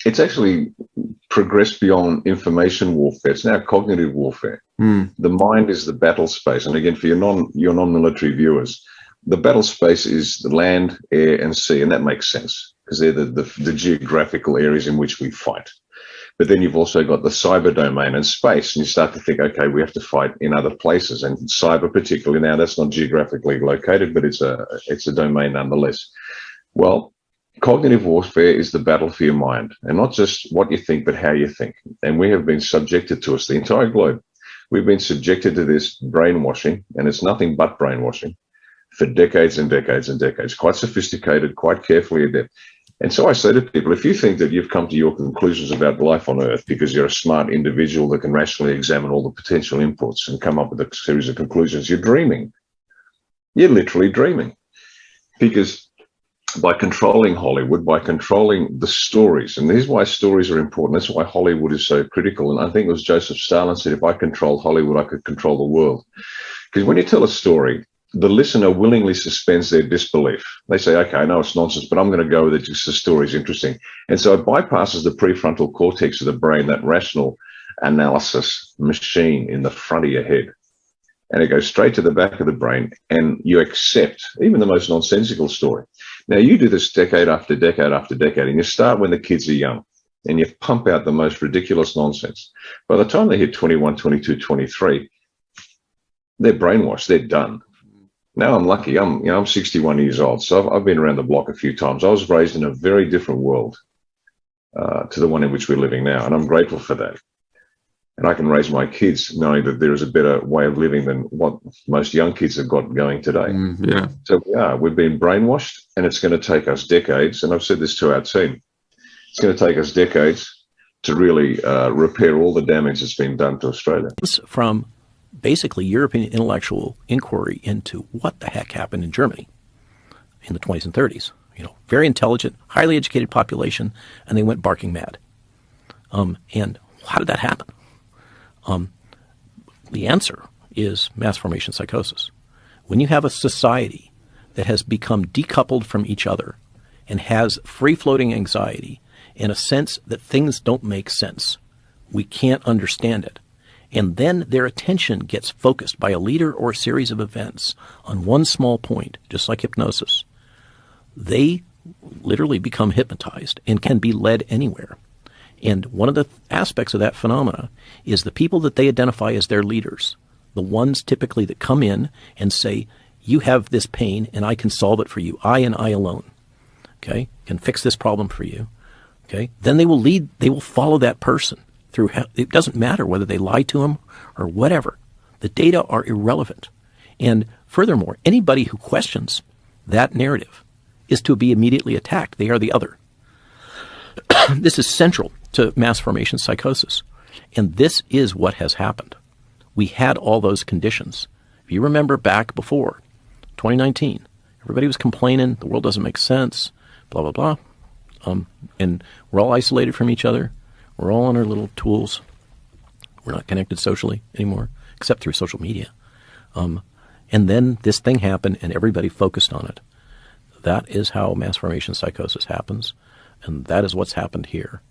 it's actually progressed beyond information warfare. It's now cognitive warfare. The mind is the battle space. And again, for your non-military viewers, the battle space is the land, air, and sea, and that makes sense because they're the geographical areas in which we fight. But then you've also got the cyber domain and space, and you start to think, okay, we have to fight in other places, and cyber particularly now, that's not geographically located, but it's a domain nonetheless. Well, cognitive warfare is the battle for your mind, and not just what you think, but how you think. And we have been subjected to us, the entire globe. We've been subjected to this brainwashing, and it's nothing but brainwashing for decades and decades and decades, quite sophisticated, quite carefully adept. And so I say to people, if you think that you've come to your conclusions about life on Earth because you're a smart individual that can rationally examine all the potential inputs and come up with a series of conclusions, you're dreaming. You're literally dreaming. Because by controlling Hollywood, by controlling the stories, and here's why stories are important. That's why Hollywood is so critical. And I think it was Joseph Stalin said, if I controlled Hollywood, I could control the world. Because when you tell a story, the listener willingly suspends their disbelief. They say, okay, I know it's nonsense, but I'm going to go with it because the story's interesting. And so it bypasses the prefrontal cortex of the brain, that rational analysis machine in the front of your head. And it goes straight to the back of the brain, and you accept even the most nonsensical story. Now, you do this decade after decade after decade, and you start when the kids are young, and you pump out the most ridiculous nonsense. By the time they hit 21, 22, 23, they're brainwashed, they're done. Now I'm lucky. I'm 61 years old, so I've been around the block a few times. I was raised in a very different world to the one in which we're living now, and I'm grateful for that. And I can raise my kids knowing that there is a better way of living than what most young kids have got going today. Yeah. So we've been brainwashed, and it's going to take us decades. And I've said this to our team: it's going to take us decades to really repair all the damage that's been done to Australia. From basically European intellectual inquiry into what the heck happened in Germany in the 20s and 30s. Very intelligent, highly educated population, and they went barking mad. And how did that happen? The answer is mass formation psychosis. When you have a society that has become decoupled from each other and has free-floating anxiety and a sense that things don't make sense, we can't understand it, and then their attention gets focused by a leader or a series of events on one small point, just like hypnosis, they literally become hypnotized and can be led anywhere. And one of the aspects of that phenomena is the people that they identify as their leaders, the ones typically that come in and say, you have this pain and I can solve it for you. I and I alone, okay, can fix this problem for you. Okay, then they will follow that person through. It doesn't matter whether they lie to him or whatever. The data are irrelevant. And furthermore, anybody who questions that narrative is to be immediately attacked. They are the other. This is central to mass formation psychosis. And this is what has happened. We had all those conditions. If you remember back before 2019, everybody was complaining, the world doesn't make sense, blah, blah, blah. And we're all isolated from each other. We're all on our little tools. We're not connected socially anymore, except through social media. And then this thing happened and everybody focused on it. That is how mass formation psychosis happens. And that is what's happened here.